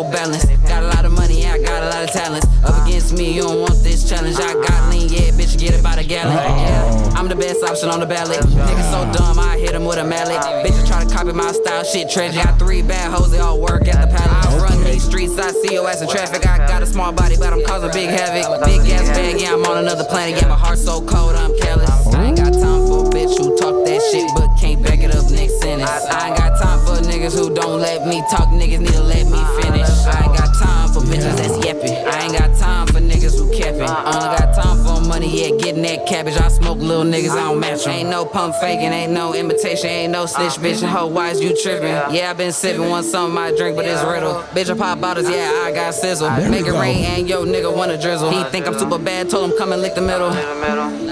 so balanced. Got a lot of money, yeah, I got a lot of talents. Up against me, you don't want this challenge. I got lean, yeah, bitch, get it by the gallon. Yeah, I'm the best option on the ballot. Niggas so dumb, I hit him with a mallet. Bitches try to copy my style, shit treasure. Got 3 bad hoes, they all work at the palace. I run these streets, I see your ass in traffic. I got a small body, but I'm causing big havoc. Big gas bag, yeah, I'm on another planet. Yeah, my heart so cold, I'm careless. I ain't got time for a bitch who talk that shit, but can't back it up next sentence. I ain't got time for niggas who don't let me talk, niggas need to let me finish. I ain't got time for bitches that's yapping. I ain't got time for niggas who capping. Only got time for money, yeah, getting that cabbage. I smoke little niggas, I don't match them. Ain't no pump faking, ain't no imitation, ain't no snitch bitch. Ho, why is you tripping? Yeah, I been sipping, want some of my drink, but it's riddle. Bitch, I pop bottles, yeah, I got sizzle. Make it rain and yo nigga wanna drizzle. He think I'm super bad, told him come and lick the middle.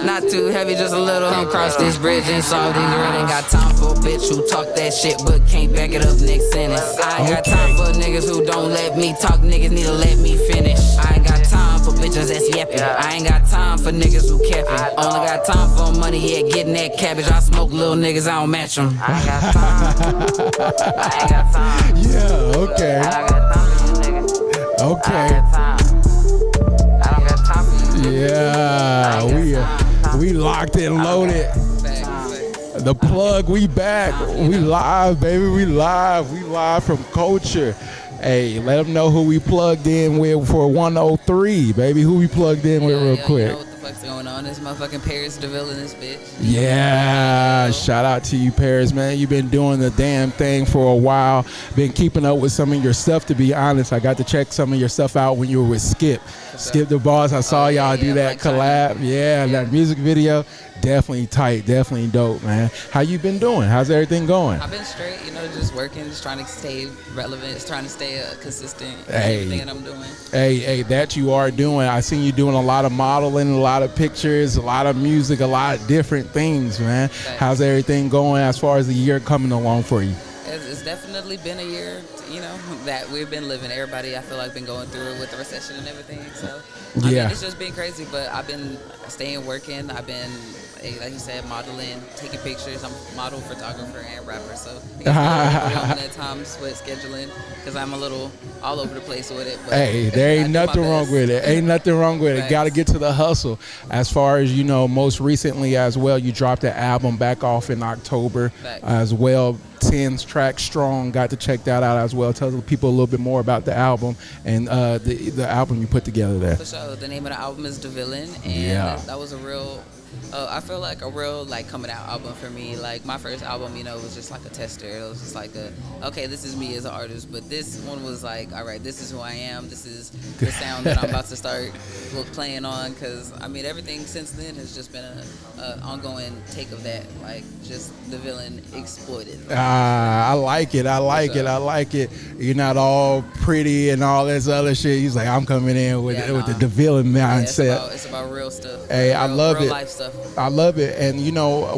Not too heavy, just a little. Come cross this bridge and solve these riddles. Ain't got time for a bitch who talk that shit, but can't back it up next sentence. I ain't got time for niggas who don't let me talk, niggas need to let me finish. I ain't got time for bitches that's yapping. I ain't got time for niggas who capping. Only got time for money, yeah, getting that cabbage. I smoke little niggas, I don't match them. I ain't got time. I ain't got time. Yeah, okay. I don't got time for you niggas. Okay. I ain't got time. I don't got time for you. Yeah, we locked and loaded. The plug, we back. We live, baby. We live from Culture. Hey, let them know who we plugged in with for 103, baby. Who we plugged in with real quick. You know what the fuck's going on? This motherfucking Paris Deville in this bitch. Yeah, shout out to you, Paris, man. You've been doing the damn thing for a while. Been keeping up with some of your stuff, to be honest. I got to check some of your stuff out when you were with Skip the Boss. I saw y'all do that collab. Yeah, that music video. Definitely tight, definitely dope, man. How you been doing? How's everything going? I've been straight, just working, just trying to stay relevant, just trying to stay consistent in everything that I'm doing. Hey, that you are doing. I seen you doing a lot of modeling, a lot of pictures, a lot of music, a lot of different things, man. Thanks. How's everything going as far as the year coming along for you? It's definitely been a year, that we've been living. Everybody, I feel like, been going through it with the recession and everything. So, I mean, it's just been crazy, but I've been staying working. I've been, like you said, modeling, taking pictures. I'm a model, photographer, and rapper. So, at times with scheduling because I'm a little all over the place with it. But hey, there ain't nothing wrong with it. Ain't nothing wrong with it. Got to get to the hustle. As far as most recently as well, you dropped the album back off in October as well. 10 tracks strong. Got to check that out as well. Tell the people a little bit more about the album and the album you put together there. For sure. The name of the album is DeVillain, and that was a real I feel like a real coming out album for me. Like my first album, was just like a tester. It was just like okay, this is me as an artist. But this one was like, all right, this is who I am. This is the sound that I'm about to start playing on. Because I mean, everything since then has just been a ongoing take of that. Like just DeVillain exploited. I like it. I like it. You're not all pretty and all this other shit. He's like, I'm coming in with the DeVillain mindset. Yeah, it's about real stuff. Hey, I love real it. Life stuff. I love it. And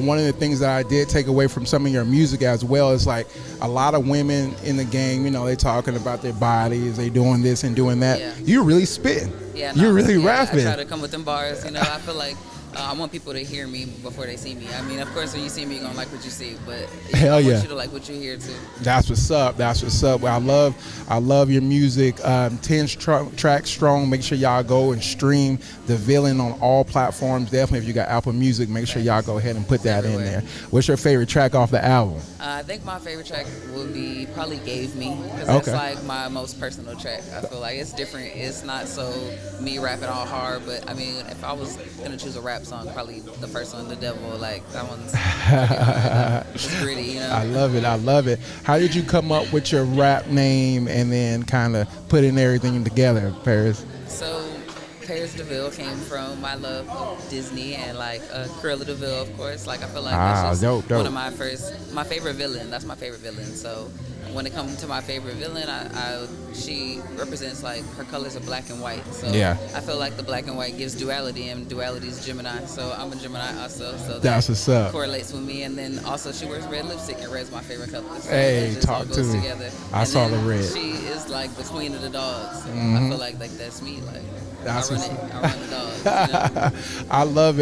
one of the things that I did take away from some of your music as well is like a lot of women in the game, they talking about their bodies, they doing this and doing that. Yeah. You really spitting. Yeah, you're really rapping. I try to come with them bars. I feel like I want people to hear me before they see me. I mean, of course, when you see me, you're going to like what you see, but I want you to like what you hear too. That's what's up. Well, I love your music. 10 tracks strong. Make sure y'all go and stream DeVillain on all platforms. Definitely, if you got Apple Music, make sure y'all go ahead and put that in there. What's your favorite track off the album? I think my favorite track would be probably Gave Me, because that's like my most personal track. I feel like it's different. It's not so me rapping all hard, but I mean, if I was going to choose a rap song, probably the first one, The Devil, like that one's it's gritty, I love it. How did you come up with your rap name and then kind of putting everything together, Paris? So Paris Deville came from my love of Disney and like Cruella DeVille, of course. Like I feel like that's just one of my favorite villain. That's my favorite villain. So when it comes to my favorite villain, she represents like her colors are black and white. So I feel like the black and white gives duality, and duality is Gemini. So I'm a Gemini also. So that's what's up. Correlates with me. And then also she wears red lipstick, and red's my favorite color. So hey, talk to me. Together. I saw the red. She is like the queen of the dogs. So I feel like that's me. Like I run the dogs. I love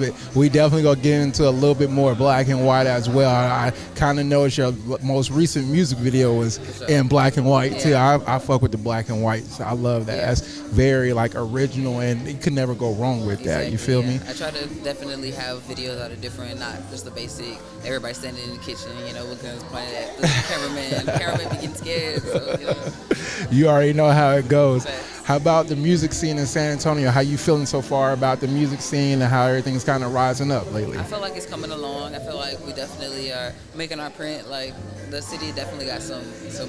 it. We definitely gonna get into a little bit more black and white as well. I kind of noticed your most recent music video was in black and white too. I fuck with the black and whites. I love that. Yeah. That's very like original, and you could never go wrong with that. You feel me? I try to definitely have videos that are different, not just the basic. Everybody standing in the kitchen, you know, with guns pointed at the cameraman be getting scared. So, you know. You already know how it goes. Facts. How about the music scene in San Antonio? How you feeling so far about the music scene and how everything's kind of rising up lately? I feel like it's coming along. I feel like we definitely are making our print. Like, the city definitely got some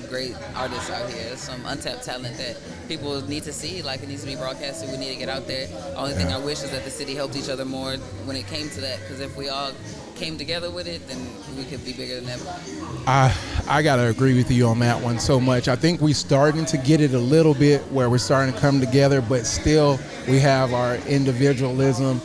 great artists out here, some untapped talent that people need to see. Like, it needs to be broadcasted. We need to get out there. The only thing I wish is that the city helped each other more when it came to that, because if we all came together with it, then we could be bigger than ever. I gotta agree with you on that one so much. I think we starting to get it a little bit where we're starting to come together, but still we have our individualism.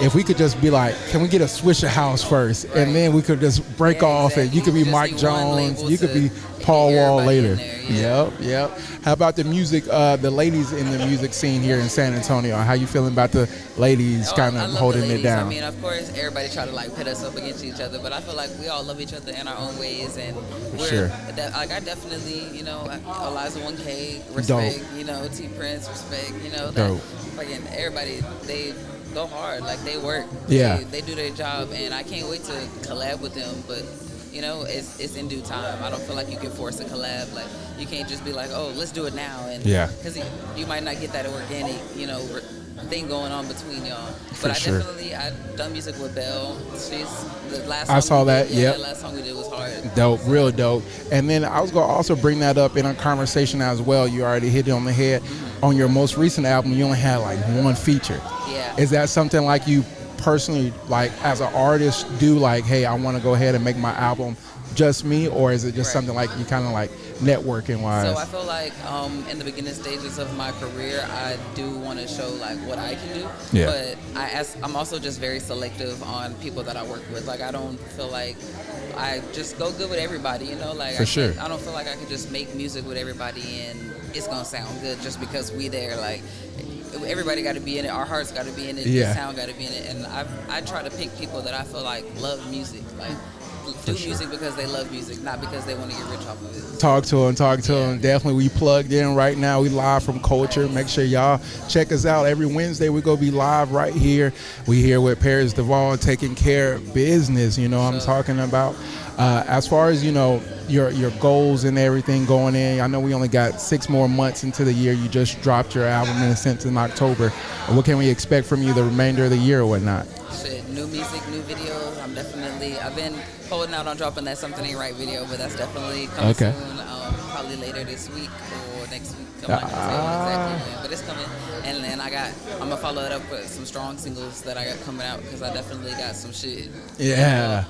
If we could just be like, can we get a Swisher House first? Right. And then we could just break off and you could be Just Mike be one Jones, label you could be to Paul get Wall everybody later. in there, Yep. How about the music, the ladies in the music scene here in San Antonio? How you feeling about the ladies kind I of love holding the it ladies. down? I mean, of course, everybody try to like pit us up against each other, but I feel like we all love each other in our own ways, and Sure. Like, I definitely, you know, Eliza 1K, respect, Dope. you know, T Prince, respect, you know, Dope. fucking everybody, they go hard, like they work, Yeah. they do their job, and I can't wait to collab with them, but you know, it's in due time. I don't feel like you can force a collab. Like, you can't just be like, oh, let's do it now, and because you might not get that organic, you know, thing going on between y'all. But I've done music with Belle. She's the last song I saw that. Yep. Yep. The last song we did was hard. Dope, real dope. And then I was gonna also bring that up in a conversation as well. You already hit it on the head. On your most recent album, you only had like one feature. Yeah. Is that something like you personally, like as an artist, do like, hey, I want to go ahead and make my album just me, or is it just something like you kind of like networking wise? So I feel like in the beginning stages of my career, I do want to show like what I can do. Yeah. But I'm also just very selective on people that I work with. Like, I don't feel like I just go good with everybody, you know? Like, I don't feel like I can just make music with everybody and it's gonna sound good just because we there. Like, everybody got to be in it. Our hearts got to be in it. The sound got to be in it. And I try to pick people that I feel like love music. Like, do music because they love music, not because they want to get rich off of it. Talk to them. Definitely, we plugged in right now. We live from Culture. Make sure y'all check us out every Wednesday. We're gonna be live right here. We here with Paris Deville taking care of business. You know what I'm talking about. As far as, you know, your goals and everything going in, I know we only got 6 more months into the year. You just dropped your album in a sense in October. What can we expect from you the remainder of the year or whatnot? Shit, new music, new videos. I've been holding out on dropping that Something Ain't Right video, but that's definitely coming soon. Probably later this week or next week. I'm not gonna say exactly when, but it's coming. And then I'm gonna follow it up with some strong singles that I got coming out, because I definitely got some shit. Yeah.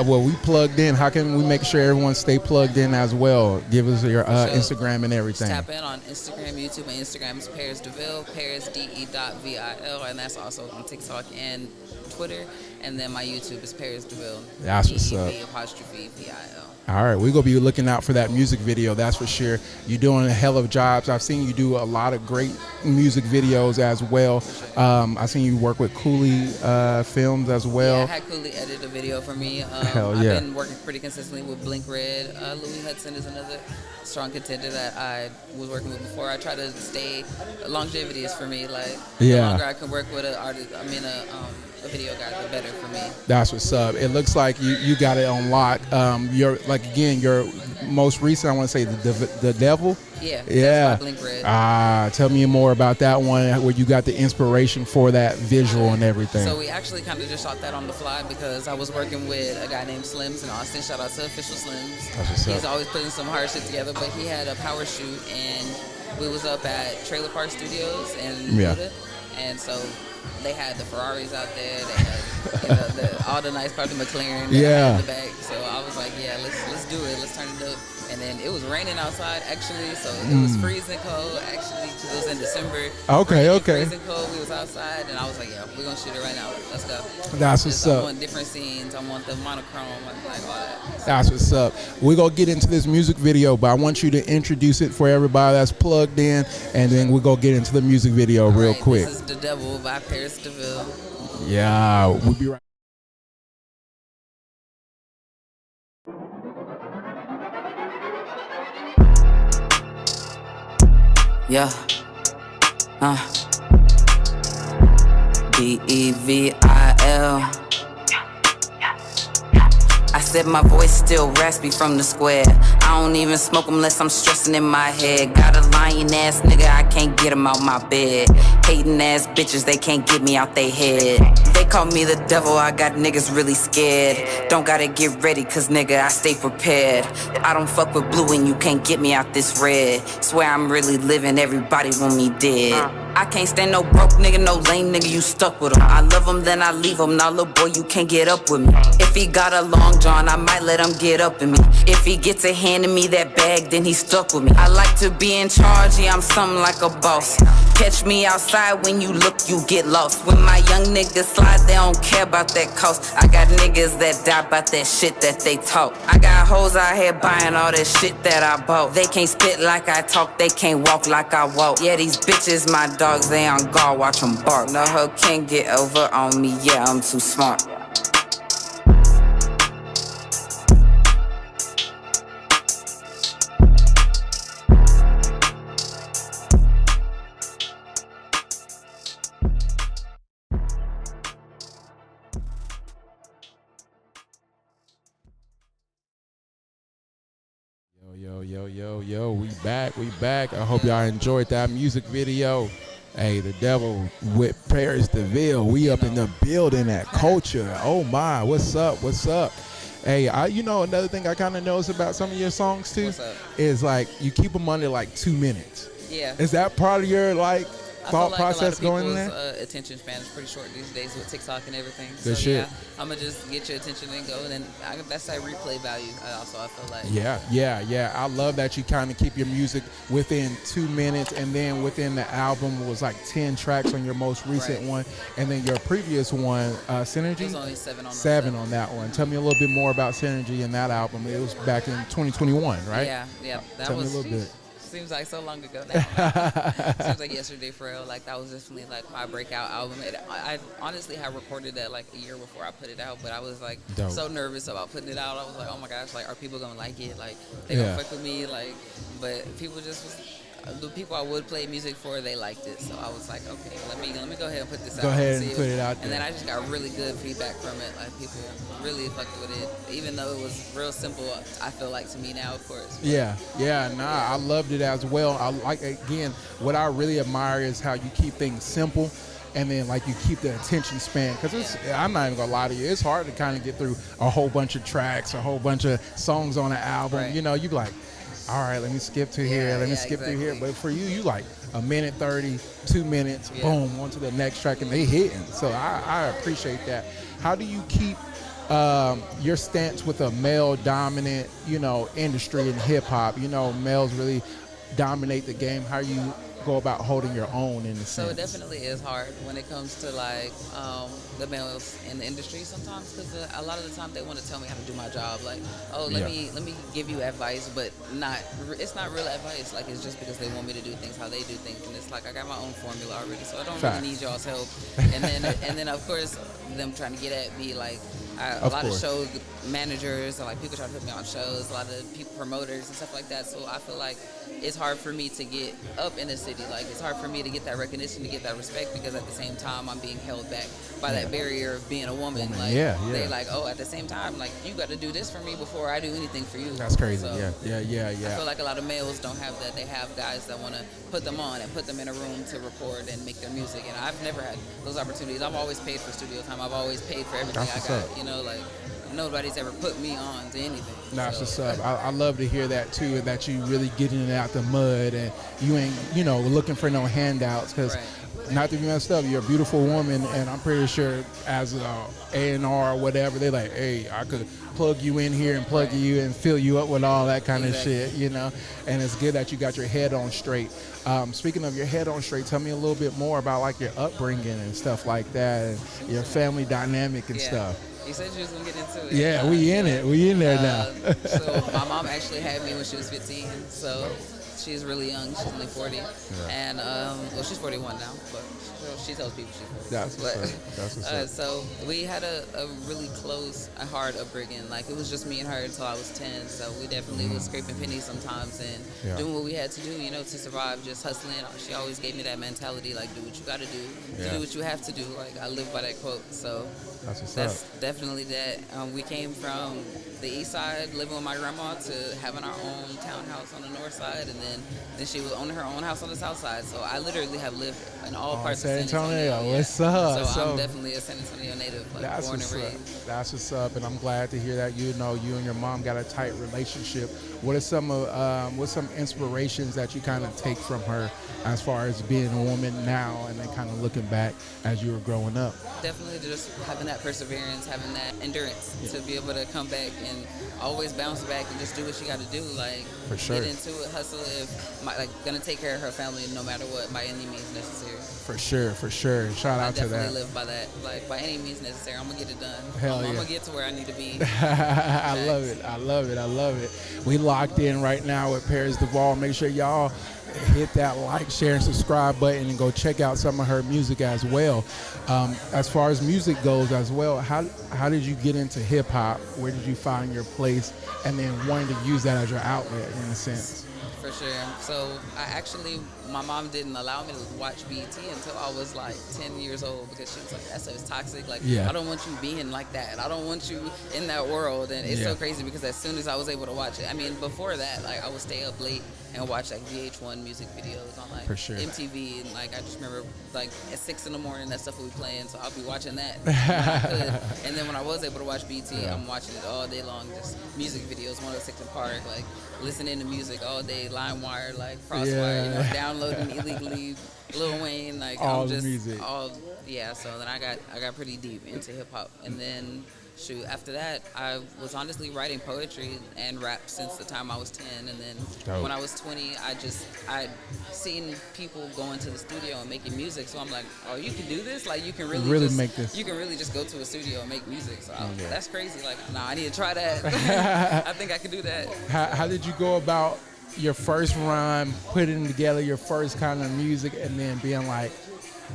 Well, we plugged in. How can we make sure everyone stay plugged in as well? Give us your Instagram and everything. Just tap in on Instagram, YouTube. My Instagram is Paris Deville, ParisDe.vil, and that's also on TikTok and Twitter. And then my YouTube is Paris Deville. That's what's up. DEV''VIL. All right, we're going to be looking out for that music video, that's for sure. You're doing a hell of jobs. I've seen you do a lot of great music videos as well. I've seen you work with Cooley Films as well. Yeah, I had Cooley edit a video for me. Hell yeah. I've been working pretty consistently with Blink Red. Louis Hudson is another strong contender that I was working with before. I try to stay, longevity is for me. Like, the longer I can work with an artist, a video guy, the better for me. That's what's up. It looks like you got it on lock. Your most recent, I want to say the Devil. Yeah. That's by Blink Red. Tell me more about that one, where you got the inspiration for that visual and everything. So we actually kind of just shot that on the fly because I was working with a guy named Slims in Austin. Shout out to Official Slims. That's what's He's up. always putting some hard shit together, but he had a power shoot and we was up at Trailer Park Studios in Buda. And so they had the Ferraris out there. They had all the nice cars, the McLaren. In the back. So I was like, yeah, let's do it. Let's turn it up. And then it was raining outside actually, so it was freezing cold actually. 'Cause it was in December. Okay. Freezing cold. We was outside, and I was like, yeah, we're gonna shoot it right now. Let's go. That's what's up. I want different scenes. I want the monochrome, like all that. That's what's up. We're going to get into this music video, but I want you to introduce it for everybody that's plugged in, and then we're going to get into the music video real quick. This is The Devil by Paris Deville. Yeah, we'll be right. Yeah. DeVille. I said my voice still raspy from the square. I don't even smoke unless I'm stressing in my head. Got a lying ass nigga, I can't get him out my bed. Hating ass bitches, they can't get me out they head. They call me the devil, I got niggas really scared. Don't gotta get ready, cause nigga, I stay prepared. I don't fuck with blue and you can't get me out this red. Swear I'm really living, everybody want me dead. I can't stand no broke nigga, no lame nigga, you stuck with him. I love him, then I leave him. Now little boy, you can't get up with me. If he got a long john, I might let him get up in me. If he gets a hand in me that bag, then he stuck with me. I like to be in charge, yeah, I'm something like a boss. Catch me outside, when you look, you get lost. When my young niggas slide, they don't care about that cost. I got niggas that die about that shit that they talk. I got hoes out here buying all that shit that I bought. They can't spit like I talk, they can't walk like I walk. Yeah, these bitches my dogs, they on guard, watch them bark. No hoe can't get over on me, yeah, I'm too smart. Yo, we back. I hope y'all enjoyed that music video. Hey, the devil with Paris Deville. We up in the building at Culture. Oh my, what's up? Hey, another thing I kind of notice about some of your songs too is like you keep them under like 2 minutes. Yeah. Is that part of your like thought process going in there? Attention span is pretty short these days with TikTok and everything. Good shit. Yeah, I'm gonna just get your attention and go, and then that's that replay value. Also, I feel like. Yeah. I love that you kind of keep your music within 2 minutes, and then within the album was like 10 tracks on your most recent one, and then your previous one, Synergy. It was only 7 on Seven on that one. Tell me a little bit more about Synergy and that album. It was back in 2021, right? Yeah. That Tell was me a little bit. Seems like so long ago now. Seems like yesterday for real. Like that was definitely like my breakout album. I honestly had recorded that like a year before I put it out, but I was like so nervous about putting it out. I was like, oh my gosh, like are people gonna like it? Like they gonna fuck with me? Like, but people the people I would play music for, they liked it. So I was like, okay, let me go ahead and put this out. Go ahead and put it out there. And then I just got really good feedback from it. Like people really fucked with it, even though it was real simple. I feel like to me now, of course. I loved it as well. I like, again, what I really admire is how you keep things simple. And then, like, you keep the attention span. Because I'm not even going to lie to you, it's hard to kind of get through a whole bunch of tracks, a whole bunch of songs on an album. Right. You know, you be like, all right, let me skip to here, let me skip through here. But for you like a minute 30, 2 minutes, boom, on to the next track, and they hitting. So I appreciate that. How do you keep your stance with a male-dominant, industry in hip-hop? Males really dominate the game. How you go about holding your own in the sense? So it definitely is hard when it comes to like the males in the industry sometimes, because a lot of the time they want to tell me how to do my job. Like, oh, let me give you advice, but it's not real advice. Like, it's just because they want me to do things how they do things, and it's like I got my own formula already, so I don't really need y'all's help. And then of course them trying to get at me, like a lot of show managers, or like people trying to put me on shows, a lot of people, promoters and stuff like that. So I feel like it's hard for me to get up in the city. Like, it's hard for me to get that recognition, to get that respect, because at the same time I'm being held back by that barrier of being a woman. Like, they like, oh, at the same time, like, you got to do this for me before I do anything for you. That's crazy. So Yeah. I feel like a lot of males don't have that. They have guys that want to put them on and put them in a room to record and make their music, and I've never had those opportunities. I've always paid for studio time. I've always paid for everything I got. Like, nobody's ever put me on to anything. That's what's up. I love to hear that too, and that you really getting it out the mud, and you ain't looking for no handouts, because not to be messed up, you're a beautiful woman, and I'm pretty sure as a A&R or whatever, they're like, hey, I could plug you in here and plug you and fill you up with all that kind of shit, and it's good that you got your head on straight. Speaking of your head on straight, tell me a little bit more about like your upbringing and stuff like that, and your family dynamic and stuff. You said you was going to get into it. Yeah, we in it. We in there now. So my mom actually had me when she was 15. So she's really young. She's only 40, and well, she's 41 now, but she tells people she's 40. That's what's up. So we had a really close, hard upbringing. Like, it was just me and her until I was 10. So we definitely was scraping pennies sometimes and doing what we had to do, you know, to survive, just hustling. She always gave me that mentality, like, do what you got to do, to do what you have to do. Like, I live by that quote. So that's definitely that. We came from the east side, living with my grandma, to having our own townhouse on the north side, and then she was owning her own house on the south side. So I literally have lived in all parts of San Antonio. What's up? So I'm definitely a San Antonio native, like, born and raised. That's what's up, and I'm glad to hear that. You know, you and your mom got a tight relationship. What are some what's some inspirations that you kind of take from her as far as being a woman now, and then kind of looking back as you were growing up? Definitely just having that perseverance, having that endurance to be able to come back and always bounce back and just do what you got to do. Like, for sure, get into it, hustle. If gonna take care of her family no matter what, by any means necessary. For sure. Shout out to that. I definitely live by that. Like, by any means necessary, I'm gonna get it done. Hell yeah. I'm gonna get to where I need to be. I love it. We locked in right now with Paris Deville. Make sure y'all hit that like, share, and subscribe button, and go check out some of her music as well. As far as music goes as well, how did you get into hip hop? Where did you find your place, and then wanting to use that as your outlet in a sense? For sure. So my mom didn't allow me to watch BET until I was like 10 years old, because she was like, that stuff is toxic. Like, I don't want you being like that. I don't want you in that world. And it's so crazy, because as soon as I was able to watch it, I mean, before that, like, I would stay up late and watch like VH1 music videos on like MTV, and like, I just remember like at 6 in the morning that stuff would be playing, so I'll be watching that when I could. And then when I was able to watch BET, I'm watching it all day long, just music videos, 106 in Park, like listening to music all day, LimeWire, like Crosswire, you know, downloading illegally Lil Wayne, like all I'm just music. So then I got pretty deep into hip hop, and then after that, I was honestly writing poetry and rap since the time I was 10, and then when I was 20, I'd seen people go into the studio and making music, so I'm like, oh, you can do this? Like, you can really make this. You can really just go to a studio and make music, so that's crazy. Like, I need to try that. I think I can do that. How did you go about your first rhyme, putting together your first kind of music, and then being like,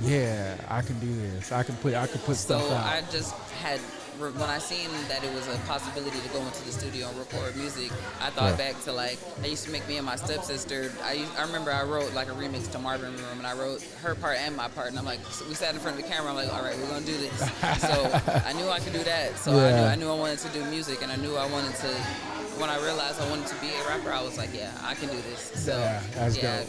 yeah, I can do this. I can put stuff out. So I just had, when I seen that it was a possibility to go into the studio and record music, I thought back to, like, I used to make me and my stepsister. I remember I wrote like a remix to Marvin Room, and I wrote her part and my part, and I'm like, so we sat in front of the camera. I'm like, all right, we're gonna do this. So I knew I could do that. So I knew I wanted to do music, and I knew I wanted to. When I realized I wanted to be a rapper, I was like, yeah, I can do this. So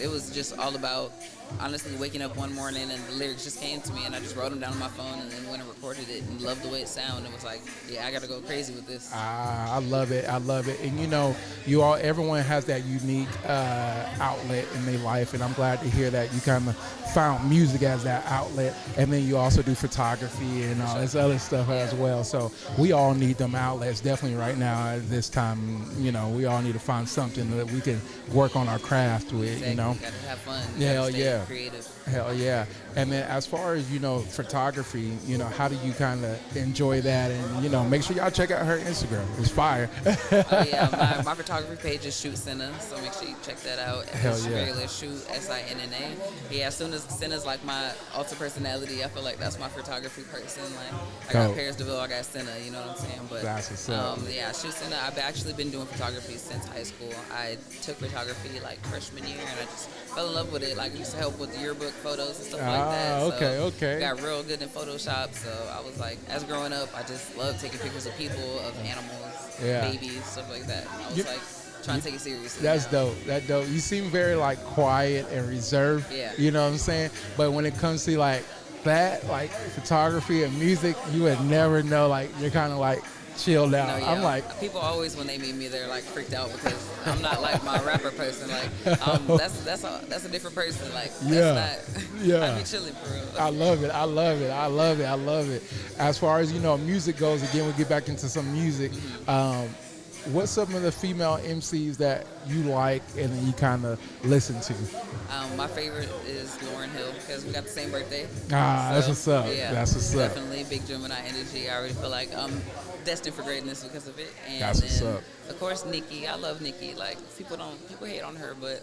it was just all about, honestly, waking up one morning and the lyrics just came to me, and I just wrote them down on my phone, and then went and recorded it, and loved the way it sounded. It was like, yeah, I gotta go crazy with this. I love it. And you know, everyone has that unique outlet in their life, and I'm glad to hear that you kind of found music as that outlet, and then you also do photography and all this other stuff as well. So we all need them outlets, definitely right now at this time. You know, we all need to find something that we can work on our craft with. Exactly. You know, gotta have fun. Hell yeah, creative. Hell yeah. And then as far as, you know, photography, you know, how do you kind of enjoy that? And, you know, make sure y'all check out her Instagram. It's fire. My photography page is Shoot Senna, so make sure you check that out. Hell it's yeah. regular Shoot, SINNA. Yeah, as soon as Senna's like my alter personality, I feel like that's my photography person. Like, I got Paris Deville, I got Senna, you know what I'm saying? But that's what's up. Shoot Senna, I've actually been doing photography since high school. I took photography like freshman year, and I just fell in love with it. Like, I used to help with yearbook photos and stuff like that. Okay. Got real good in Photoshop, so I was like, as growing up, I just loved taking pictures of people, of animals, babies, stuff like that. And I was like, trying to take it seriously. That's dope. That's dope. You seem very like quiet and reserved. Yeah. You know what I'm saying? But when it comes to like that, like photography and music, you would never know. Like, you're kind of like chilled out. No, I'm like, people always, when they meet me, they're like freaked out, because I'm not like my rapper person. Like, that's a different person. Like, that's not. I be chilling for real. I love it. As far as, you know, music goes, again, we'll get back into some music. What's some of the female MCs that you like and then you kind of listen to? My favorite is Lauryn Hill, because we got the same birthday. That's what's up. Yeah, that's what's up. Definitely big Gemini energy. I already feel like I'm destined for greatness because of it. And that's what's up. Of course, Nicki. I love Nicki. Like, people hate on her, but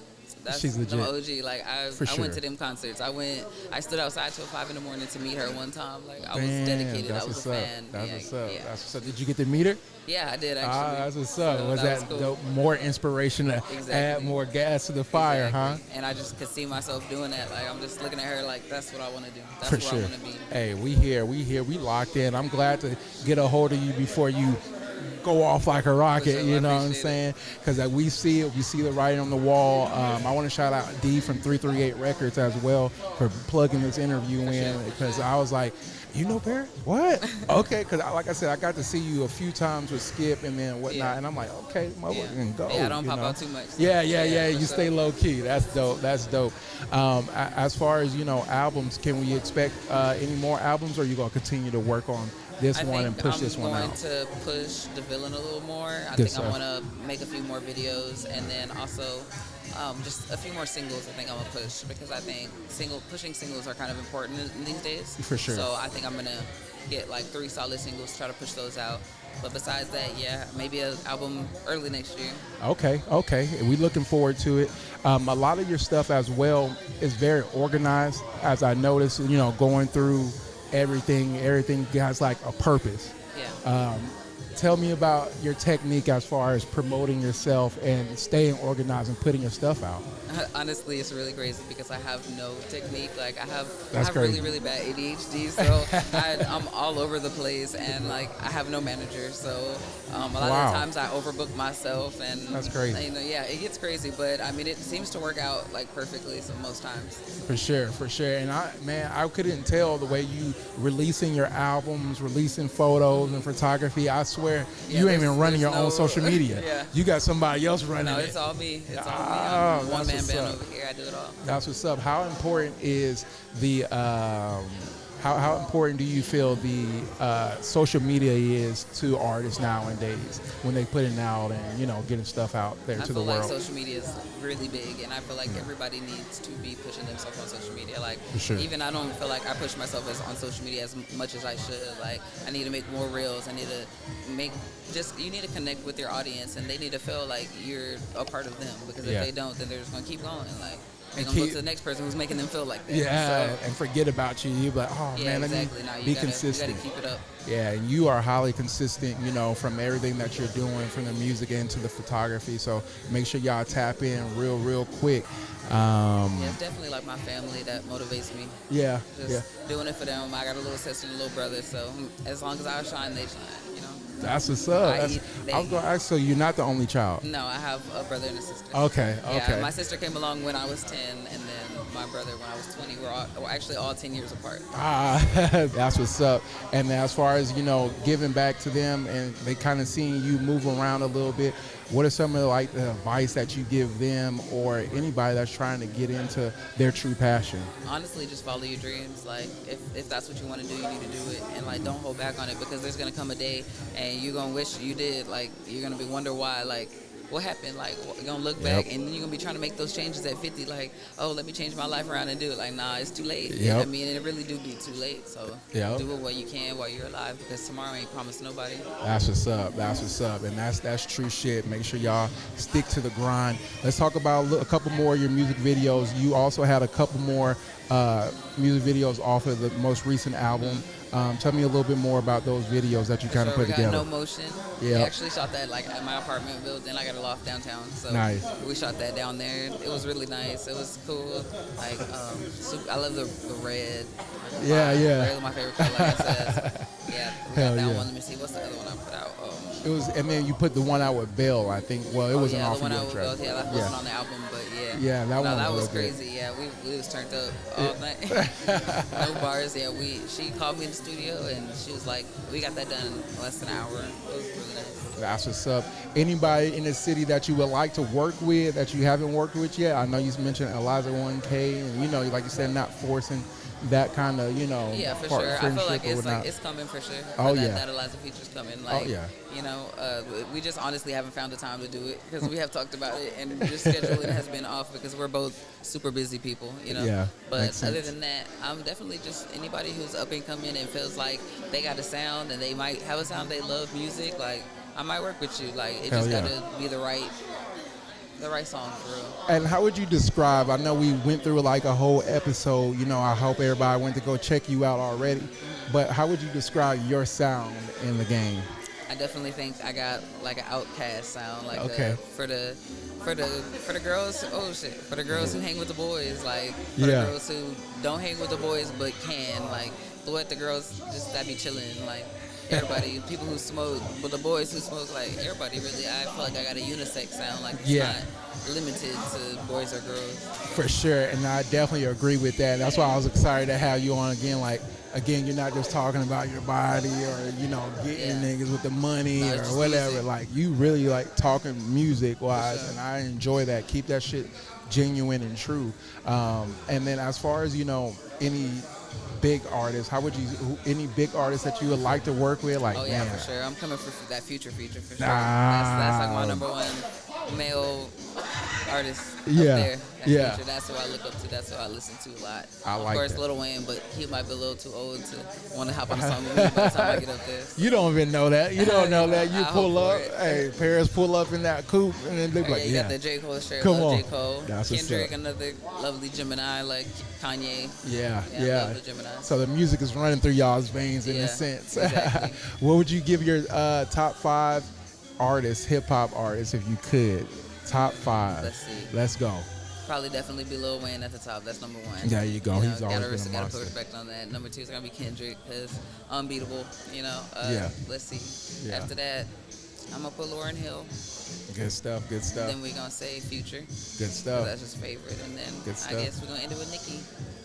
She's legit. the OG. Like I sure. went to them concerts. I stood outside till 5 in the morning to meet her one time. Like I was dedicated. I was a fan. That's what's up. Yeah. That's what's up. Did you get to meet her? Yeah, I did actually. That's what's up. So was that cool. more inspiration to add more gas to the fire, huh? And I just could see myself doing that. Like I'm just looking at her like that's what I want to do. That's For what sure. I want to be. Hey, we here, we locked in. I'm glad to get a hold of you before you go off like a rocket, sure, you know what I'm saying? Because we see it, we see the writing on the wall. I want to shout out D from 338 Records as well for plugging this interview in, because I was like, you know Paris? What? Okay, because like I said, I got to see you a few times with Skip and then whatnot, and I'm like, okay, motherfucker can go. Yeah, I don't pop out too much. Yeah. You stay low key. That's dope. As far as albums, can we expect any more albums, or are you gonna continue to work on this one and push this one out? I'm going to push DeVillain a little more. I Good think stuff. I want to make a few more videos, and then also just a few more singles. I think I'm gonna push, because I think pushing singles are kind of important in these days. For sure. So I think I'm gonna get like 3 solid singles, try to push those out. But besides that, yeah, maybe an album early next year. Okay. We looking forward to it. A lot of your stuff as well is very organized, as I noticed. Going through everything has like a purpose. Yeah. Tell me about your technique as far as promoting yourself and staying organized and putting your stuff out. Honestly, it's really crazy because I have no technique. Like I have crazy. really bad ADHD, so I'm all over the place, and like I have no manager. So a lot of the times I overbook myself, and that's crazy. It gets crazy, but I mean it seems to work out like perfectly. So most times. For sure. And I couldn't tell the way you releasing your albums, releasing photos and photography. I swear you ain't even running your own social media. Yeah. You got somebody else running it. No, it's all me. I'm one man band over here. I do it all. That's what's up. How important is the how important do you feel the social media is to artists nowadays when they putting out and getting stuff out there to the world? I feel like social media is really big, and I feel like everybody needs to be pushing themselves on social media. Like For sure. Even I don't feel like I push myself on social media as much as I should. Like I need to make more reels. I need to you need to connect with your audience, and they need to feel like you're a part of them, because if they don't, then they're just gonna keep going. Like they're gonna go to the next person who's making them feel like that. Yeah, and forget about you. You're like, man, exactly. let me be consistent. You gotta keep it up. Yeah, and you are highly consistent, from everything that you're doing, from the music into the photography. So make sure y'all tap in real quick. It's definitely like my family that motivates me. Yeah, Just doing it for them. I got a little sister and a little brother, so as long as I shine, they shine. That's what's up. I was going to ask, so you're not the only child? No, I have a brother and a sister. Okay. Yeah, my sister came along when I was 10, and then my brother when I was 20. We're actually all 10 years apart. That's what's up. And as far as, giving back to them and they kind of seeing you move around a little bit, what are some of the advice that you give them or anybody that's trying to get into their true passion? Honestly, just follow your dreams. Like if that's what you want to do, you need to do it, and like don't hold back on it, because there's gonna come a day and you're gonna wish you did. Like you're gonna wonder why. Like what happened? Like you're gonna look back and then you're gonna be trying to make those changes at 50. Like let me change my life around and do it. Like nah, it's too late. You know what I mean? And it really do be too late. So do it while you can, while you're alive, because tomorrow ain't promised nobody. That's what's up. And that's true shit. Make sure y'all stick to the grind. Let's talk about a couple more of your music videos. You also had a couple more music videos off of the most recent album. Tell me a little bit more about those videos that you kind of put together. We got No Motion. We actually shot that at my apartment building. I got a loft downtown, so nice. We shot that down there. It was really nice. It was cool. I love the red. Red is my favorite color. Like I said. We got that one. Let me see. What's the other one I put out? It was, and then you put the one out with Bell, I think. Well, it wasn't off of your track. That wasn't on the album, but yeah, that was good. crazy. Yeah, we was turned up all night. No bars. Yeah, she called me in the studio and she was like, we got that done in less than an hour. It was really nice. That's what's up. Anybody in the city that you would like to work with that you haven't worked with yet? I know you mentioned Eliza 1K, and like you said, not forcing that kind of, Yeah, for sure. I feel like it's coming for sure. That Eliza feature's coming. We just honestly haven't found the time to do it because we have talked about it, and just scheduling has been off because we're both super busy people, Yeah, but other than that, I'm definitely just anybody who's up and coming and feels like they got a sound and they might have a sound, they love music, like I might work with you. Like it just got to be the right the right song for real. And how would you describe, I know we went through like a whole episode, you know, I hope everybody went to go check you out already, but how would you describe your sound in the game? I definitely think I got like an outcast sound, like Okay. for the girls. Oh shit, for the girls who hang with the boys, like for Yeah. the girls who don't hang with the boys but can, like let the girls just that be chilling, like everybody, people who smoke, but the boys who smoke, like everybody really. I feel like I got a unisex sound, like it's Yeah. not limited to boys or girls. For sure, and I definitely agree with that. That's why I was excited to have you on again. Like, again, you're not just talking about your body or, you know, getting niggas with the money No, or it's just whatever. music. Like, you really like talking music-wise, For sure. and I enjoy that. Keep that shit genuine and true. And then as far as, you know, any big artists, how would you, any big artists that you would like to work with? Like, Oh yeah, man, for sure. I'm coming for that future for sure. Ah. That's like my number one male artist Yeah, up there. That yeah. Future. That's who I look up to. That's who I listen to a lot. I like Of course, that. Lil Wayne, but he might be a little too old to want to hop on a song with me by the time I get up there. You don't even know that. You don't know that. You I pull hope up, for it. hey, Paris pull up in that coupe, and then they be like, You yeah. got the J. Cole shirt. Come Love on. J. Cole. That's what's Kendrick, up. another lovely Gemini like Kanye. Yeah, I yeah. love the Gemini. So the music is running through y'all's veins in a Yeah, sense. exactly. What would you give your top 5 artists, hip hop artists, if you could? Top 5. Let's see. Let's go. Probably definitely be Lil Wayne at the top. That's number one. There you go. He's always been a gotta put monster. respect on that. Number 2 is gonna be Kendrick because unbeatable. You know. Yeah. Let's see. Yeah. After that, I'm gonna put Lauryn Hill. Good stuff. Good stuff. Then we're gonna say Future. Good 'Cause stuff. that's his favorite. And then Good I stuff. guess we're gonna end it with Nicki.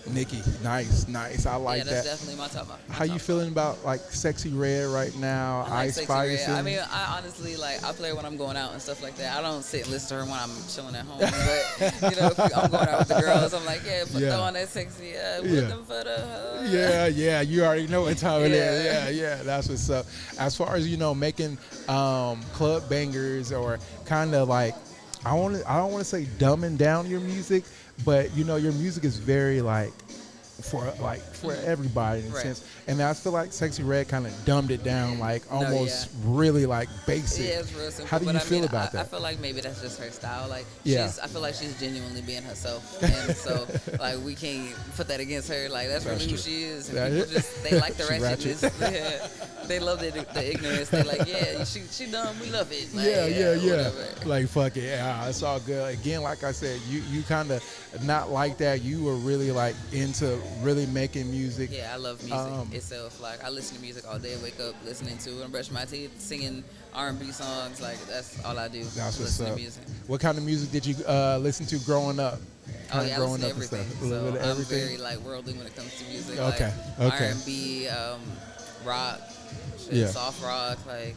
Nikki, nice, nice. I like yeah, that's that. definitely my top. How you feeling about like Sexy Red right now? I like Ice Sexy Spice. Red. I mean, I honestly like. I play her when I'm going out and stuff like that. I don't sit and listen to her when I'm chilling at home. But you know, if I'm going out with the girls, I'm like, yeah, put throw on that sexy. Looking for the. Yeah. You already know what time it is. Yeah. Yeah. That's what's up. As far as, you know, making club bangers or kind of like, I don't want to say dumbing down your music, but you know, your music is very like for everybody in a Right. sense. And I feel like Sexy Red kind of dumbed it down, like almost really like basic. Yeah, it's real simple. How do you but feel I mean, about that? I feel like maybe that's just her style. Like, Yeah. I feel like she's genuinely being herself, and so like we can't put that against her. Like that's really who true. she is. And That people is- just they like the She ratchet. ratchetness. Yeah, they love the ignorance. They like, yeah, she dumb. We love it. Like, Yeah. whatever. Like fuck it, yeah, it's all good. Again, like I said, you kind of not like that. You were really like into really making music. Yeah, I love music itself. Like I listen to music all day. Wake up listening to it and brush my teeth, singing R&B songs. Like that's all I do. That's what's listen up. to music. What kind of music did you listen to growing up? Oh yeah, I growing listen to up and everything. stuff. A little bit of I'm everything. very like worldly when it comes to music. Okay, Like, okay. R&B, rock, shit, Yeah. soft rock, like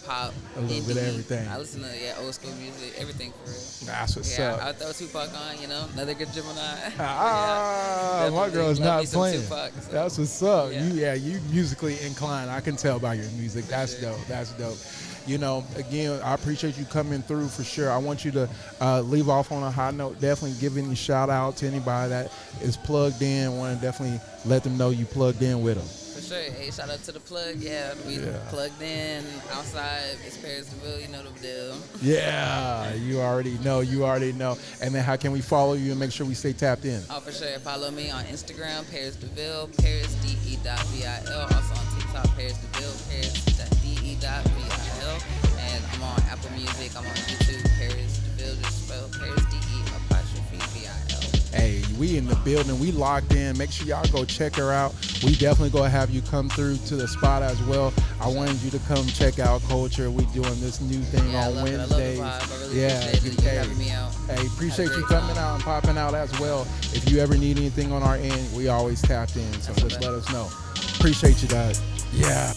pop, A little indie. bit of everything. I listen to old school music, everything for real. That's what's Yeah, up. I throw Tupac on, you know, another good Gemini. My definitely girl's love not me some playing. Tupac, so. That's what's up. Yeah. You musically inclined. I can tell by your music. That's sure. dope. That's dope. You know, again, I appreciate you coming through for sure. I want you to leave off on a high note. Definitely giving a shout out to anybody that is plugged in. Want to definitely let them know you plugged in with them. For sure. Hey, shout out to the plug. Yeah, we plugged in outside. It's Paris Deville. You know the deal. Yeah, you already know. And then how can we follow you and make sure we stay tapped in? Oh, for sure. Follow me on Instagram, Paris Deville, ParisDe.vil. Also on TikTok, Paris Deville, Paris.de.vil. And I'm on Apple Music. I'm on YouTube, Paris Deville. Just spell ParisDe.vil. Hey, we in the building. We locked in. Make sure y'all go check her out. We definitely gonna have you come through to the spot as well. I wanted you to come check out Culture. We doing this new thing Yeah, I on love it. I love Wednesdays. the vibe. I really appreciate you having me out. Hey, appreciate Had a you great coming time. out and popping out as well. If you ever need anything on our end, we always tapped in. So That's just okay. let us know. Appreciate you guys. Yeah.